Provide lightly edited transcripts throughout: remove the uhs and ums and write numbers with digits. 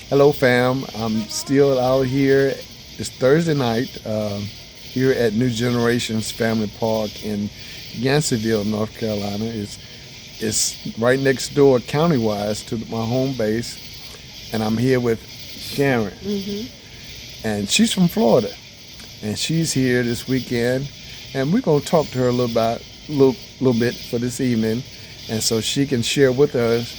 Hello, fam. I'm still out here. It's Thursday night here at New Generations Family Park in Yanceyville, North Carolina. It's right next door, county-wise, to my home base, and I'm here with Sharon, and she's from Florida, and she's here this weekend, and we're gonna talk to her a little bit for this evening, and so she can share with us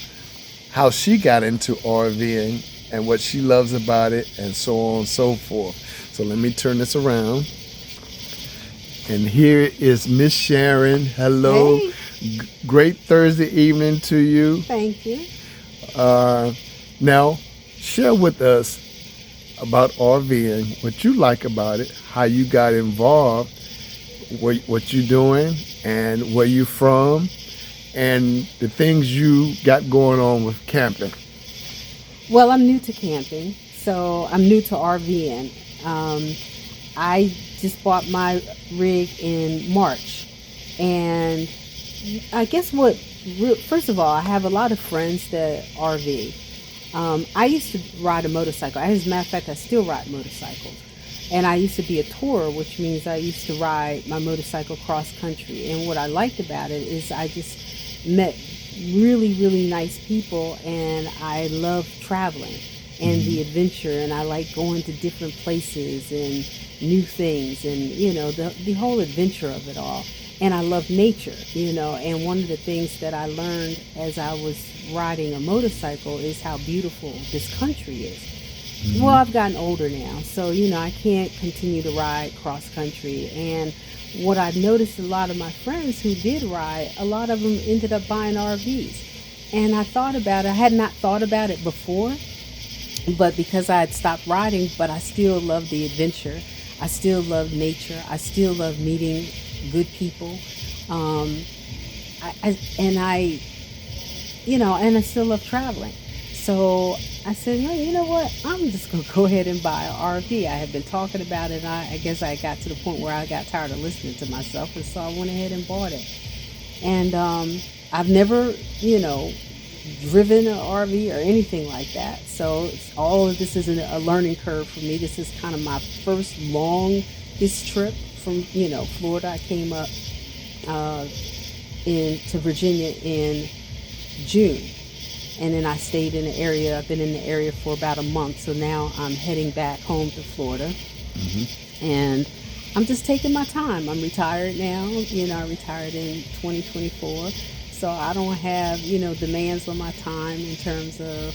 how she got into RVing and what she loves about it, and so on and so forth. So let me turn this around. And here is Miss Sharon. Hello. Hey, Great Thursday evening to you. thank you. Now, share with us about RVing, what you like about it, how you got involved, what you're doing, and where you from, and the things you got going on with camping. Well, I'm new to camping, so I'm new to RVing. I just bought my rig in March, and I guess first of all, I have a lot of friends that RV. I used to ride a motorcycle. As a matter of fact, I still ride motorcycles. And I used to be a tourer, which means I used to ride my motorcycle cross country. And what I liked about it is I just met really, really nice people, and I love traveling and the adventure, and I like going to different places and new things, and the whole adventure of it all. And I love nature, and one of the things that I learned as I was riding a motorcycle is how beautiful this country is. Well, I've gotten older now, so I can't continue to ride cross country. And what I've noticed, a lot of my friends who did ride, a lot of them ended up buying RVs. And I thought about it. I had not thought about it before, but because I had stopped riding, but I still love the adventure. I still love nature. I still love meeting good people. And I still love traveling. So I said, no, you know what? I'm just going to go ahead and buy an RV. I had been talking about it. I guess I got to the point where I got tired of listening to myself, and so I went ahead and bought it. And I've never, driven an RV or anything like that. So all of this is a learning curve for me. This is kind of my first longest trip from, Florida. I came up to Virginia in June. And then I stayed in the area. I've been in the area for about a month. So now I'm heading back home to Florida. And I'm just taking my time. I'm retired now. I retired in 2024. So I don't have, demands on my time in terms of,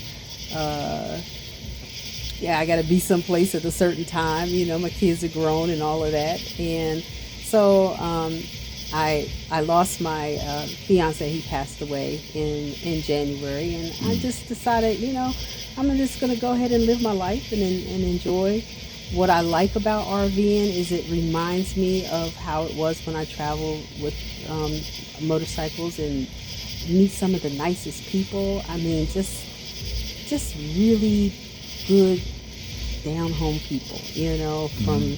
I got to be someplace at a certain time. My kids are grown and all of that. And so I lost my fiance. He passed away in January, and I just decided, I'm just going to go ahead and live my life and enjoy. What I like about RVing is it reminds me of how it was when I traveled with motorcycles and meet some of the nicest people. I mean, just really good down home people, from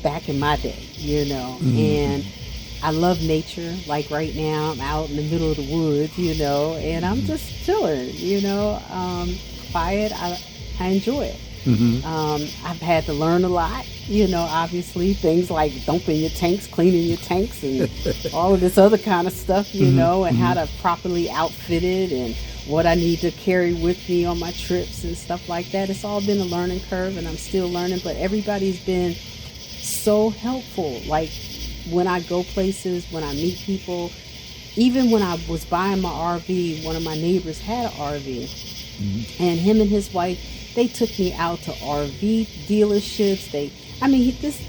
back in my day, and I love nature. Like right now, I'm out in the middle of the woods, and I'm just chilling, quiet. I enjoy it. I've had to learn a lot, obviously things like dumping your tanks, cleaning your tanks, and all of this other kind of stuff, and how to properly outfit it, and what I need to carry with me on my trips and stuff like that. It's all been a learning curve, and I'm still learning, but everybody's been so helpful. Like when I go places, when I meet people, even when I was buying my RV, one of my neighbors had an RV, and him and his wife, they took me out to RV dealerships.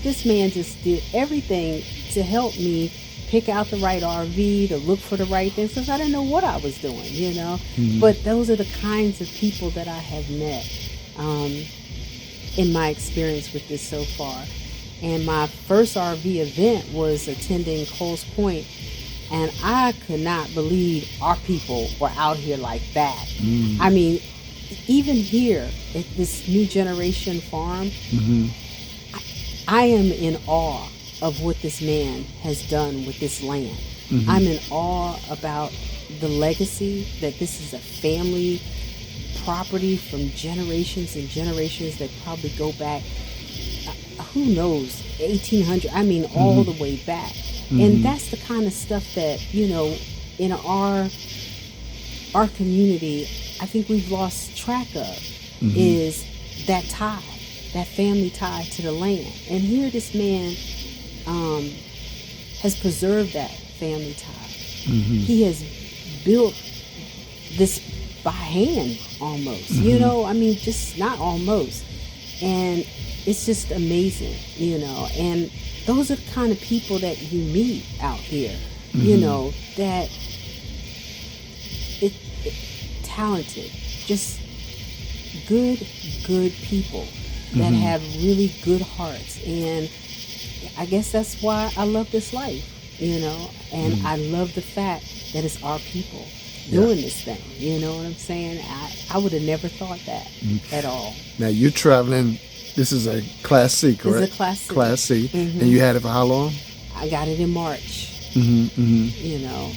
This man just did everything to help me pick out the right RV, to look for the right things, because I didn't know what I was doing, But those are the kinds of people that I have met in my experience with this so far. And my first RV event was attending Coles Point, and I could not believe our people were out here like that. I mean, even here at this New Generation farm, I am in awe of what this man has done with this land. I'm in awe about the legacy, that this is a family property from generations and generations that probably go back, who knows, 1800, I mean, all the way back. And that's the kind of stuff that, you know, in our community, I think we've lost track of, is that tie, that family tie to the land. And here this man has preserved that family tie. He has built this by hand almost, you know, I mean, just not almost. And it's just amazing, you know, and those are the kind of people that you meet out here, you know, that talented, just good people that have really good hearts. And I guess that's why I love this life, you know, and I love the fact that it's our people doing this thing, you know what I'm saying? I would have never thought that at all. Now you're traveling, this is a Class C, correct? It's a Class C. Class C. And you had it for how long? I got it in March, you know,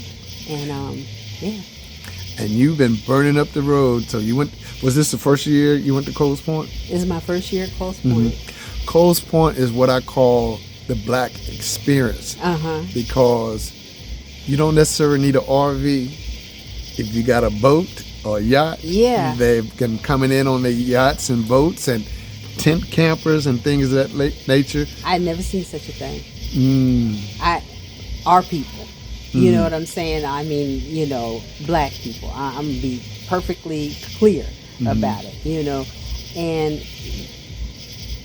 and yeah. And you've been burning up the road. So you went, was this the first year you went to Coles Point? This is my first year at Coles Point. Coles Point is what I call the black experience, because you don't necessarily need an RV. If you got a boat or a yacht, they've been coming in on the yachts and boats and tent campers and things of that nature. I'd never seen such a thing. Our people, you know what I'm saying? I mean, you know, black people. I'm gonna be perfectly clear about it, you know. And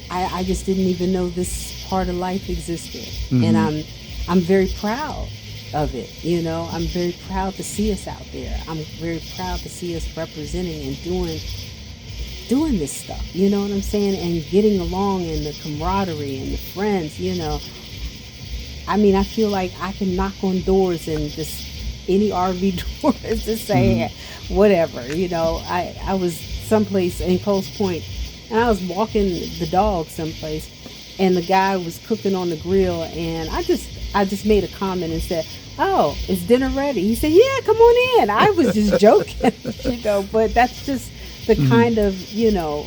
I just didn't even know this part of life existed, and I'm very proud of it, you know. I'm very proud to see us out there. I'm very proud to see us representing and doing this stuff, you know what I'm saying, and getting along, and the camaraderie and the friends, you know. I mean, I feel like I can knock on doors and just any RV doors to say whatever, you know. I was someplace in Coles Point, and I was walking the dog someplace, and the guy was cooking on the grill, and I just made a comment and said, "Oh, is dinner ready?" He said, "Yeah, come on in." I was just joking, you know, but that's just the kind of, you know,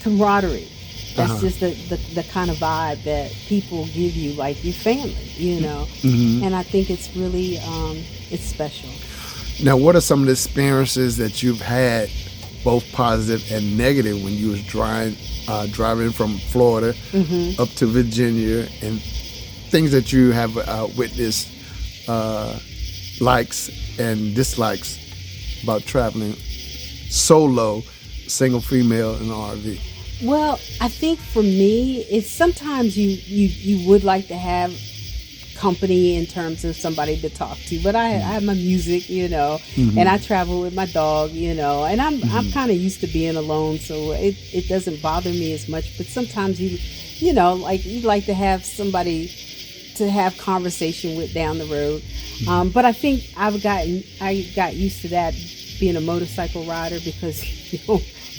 camaraderie. That's just the kind of vibe that people give you, like your family, you know. And I think it's really, it's special. Now, what are some of the experiences that you've had, both positive and negative, when you was driving from Florida up to Virginia, and things that you have witnessed, likes and dislikes about traveling solo, single female in an RV? Well, I think for me, it's sometimes you would like to have company in terms of somebody to talk to, but I have my music, you know, and I travel with my dog, you know, and I'm kind of used to being alone, so it doesn't bother me as much. But sometimes you know, like you like to have somebody to have conversation with down the road. But I think I got used to that being a motorcycle rider, because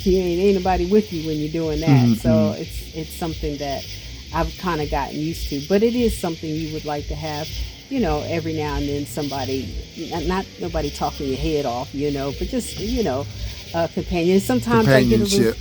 ain't nobody with you when you're doing that. So it's something that I've kind of gotten used to. But it is something you would like to have, you know, every now and then, somebody, not nobody talking your head off, you know, but just, you know, companion. Sometimes I get a little,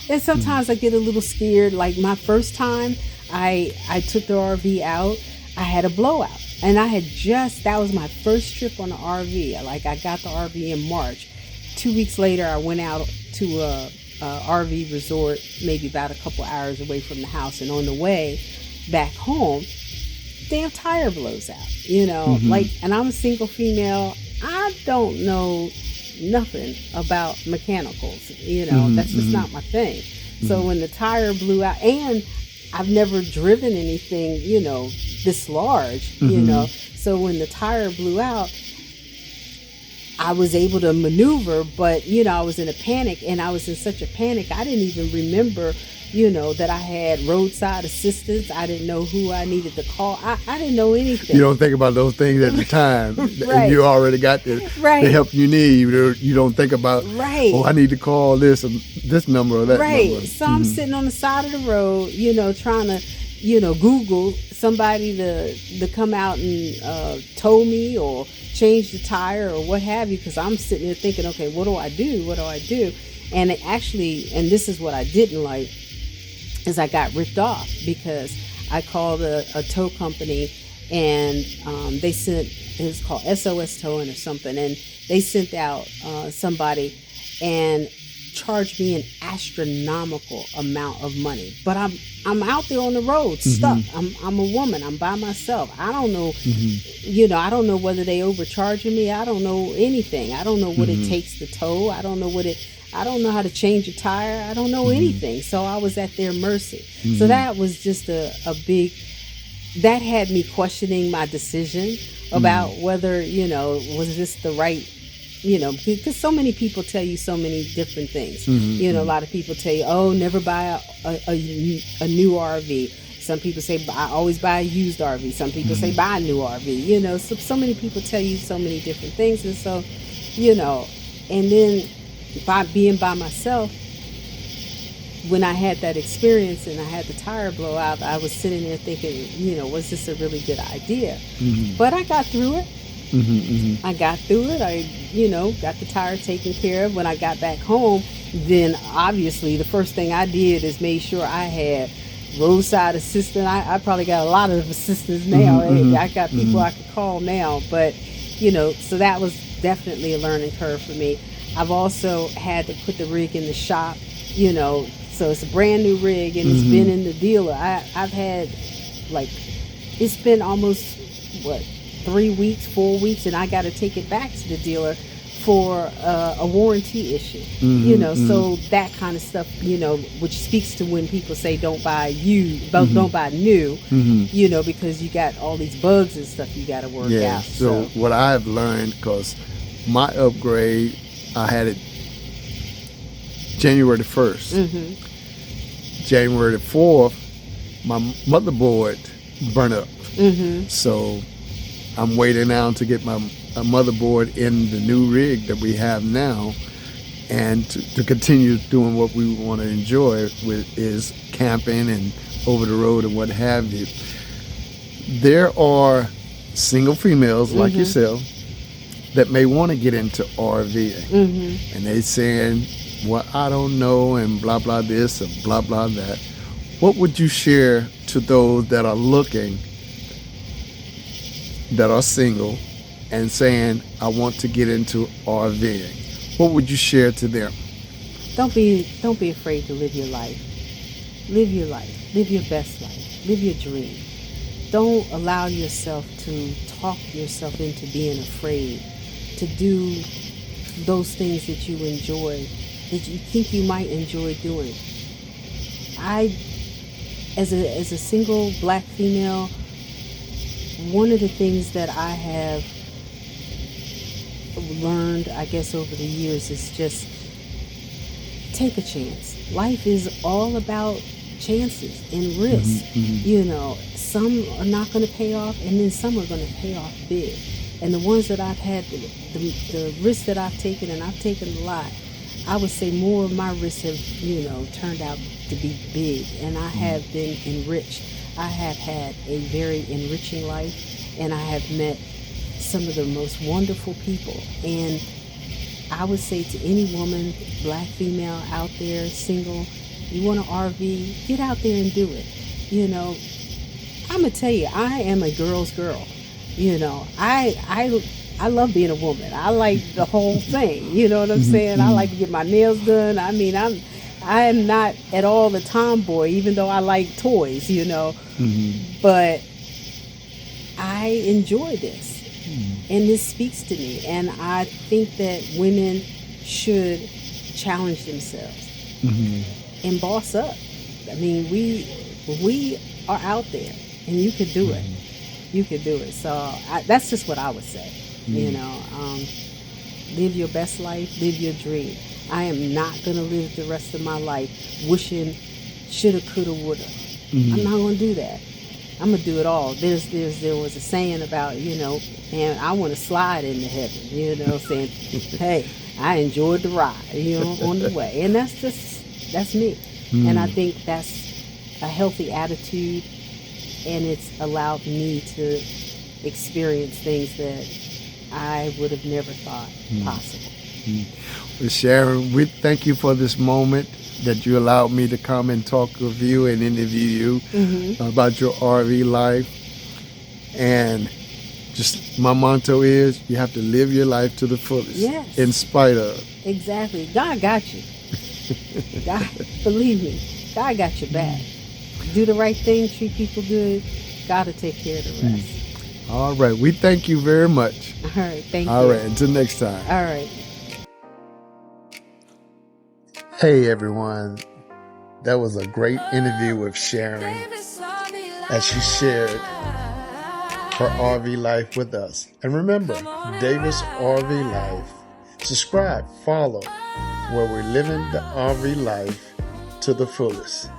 and sometimes I get a little scared. Like my first time I took the RV out, I had a blowout. And that was my first trip on the RV. Like I got the RV in March. 2 weeks later, I went out to a RV resort, maybe about a couple hours away from the house. And on the way back home, damn tire blows out, you know, like, and I'm a single female. I don't know nothing about mechanicals, you know, that's just not my thing. So when the tire blew out, and I've never driven anything, you know, this large, you know, so when the tire blew out, I was able to maneuver, but, you know, I was in a panic, and I was in such a panic, I didn't even remember, you know, that I had roadside assistance. I didn't know who I needed to call. I didn't know anything. You don't think about those things at the time. And you already got the help you need. You don't think about, oh, I need to call this number or that number. So I'm sitting on the side of the road, you know, trying to, you know, Google somebody to come out and tow me or change the tire or what have you, because I'm sitting there thinking, okay, what do I do? And it actually, and this is what I didn't like, is I got ripped off because I called a tow company, and they sent, it was called SOS Towing or something, and they sent out somebody and charged me an astronomical amount of money. But I'm out there on the road, stuck. I'm a woman. I'm by myself. I don't know, I don't know whether they overcharging me. I don't know anything. I don't know what it takes to tow. I don't know how to change a tire. I don't know anything. So I was at their mercy. So that was just a big, that had me questioning my decision about whether, was this the right, because so many people tell you so many different things. A lot of people tell you, oh, never buy a new RV. Some people say, I always buy a used RV. Some people say, buy a new RV. So many people tell you so many different things. And so, and then by being by myself, when I had that experience and I had the tire blowout, I was sitting there thinking, was this a really good idea? But I got through it. I got through it. I, got the tire taken care of. When I got back home, then obviously the first thing I did is made sure I had roadside assistant. I probably got a lot of assistants now. I got people I could call now. But, so that was definitely a learning curve for me. I've also had to put the rig in the shop, so it's a brand new rig and it's been in the dealer. I've had, it's been almost, 3 weeks, 4 weeks, and I got to take it back to the dealer for a warranty issue. So that kind of stuff, which speaks to when people say don't buy don't buy new, because you got all these bugs and stuff you got to work out. So what I've learned, because my upgrade, I had it January the 1st. January the 4th, my motherboard burnt up. So I'm waiting now to get my motherboard in the new rig that we have now, and to continue doing what we want to enjoy, with is camping and over the road and what have you. There are single females like yourself that may want to get into RVing, and they saying, well, I don't know, and blah blah this and blah blah that. What would you share to those that are looking, that are single, and saying, I want to get into RVing? What would you share to them? Don't be afraid to live your life. Live your life. Live your best life. Live your dream. Don't allow yourself to talk yourself into being afraid to do those things that you enjoy, that you think you might enjoy doing. As a single black female, one of the things that I have learned, I guess, over the years is just take a chance. Life is all about chances and risks. Some are not going to pay off, and then some are going to pay off big. And the ones that I've had, the risks that I've taken, and I've taken a lot, I would say more of my risks have, turned out to be big, and I have been enriched. I have had a very enriching life, and I have met some of the most wonderful people. And I would say to any woman, black female out there, single, you want an RV, get out there and do it. I'm gonna tell you, I am a girl's girl. I love being a woman. I like the whole thing. You know what I'm saying? I like to get my nails done. I mean, I'm not at all the tomboy, even though I like toys, but I enjoy this. And this speaks to me. And I think that women should challenge themselves and boss up. I mean, we are out there, and you could do it. You could do it. So that's just what I would say. Live your best life, live your dream. I am not going to live the rest of my life wishing shoulda, coulda, woulda. I'm not going to do that. I'm going to do it all. There was a saying about, and I want to slide into heaven, saying, hey, I enjoyed the ride, on the way. And that's me. And I think that's a healthy attitude and it's allowed me to experience things that I would have never thought possible. Well, Sharon, we thank you for this moment that you allowed me to come and talk with you and interview you about your RV life. And just my motto is, you have to live your life to the fullest. Yes. In spite of. Exactly. God got you. God, believe me, God got your back. Do the right thing, treat people good. God will take care of the rest. All right. We thank you very much. All right. Thank you. All right. Until next time. All right. Hey, everyone. That was a great interview with Sharon as she shared her RV life with us. And remember, Davis RV Life. Subscribe, follow, where we're living the RV life to the fullest.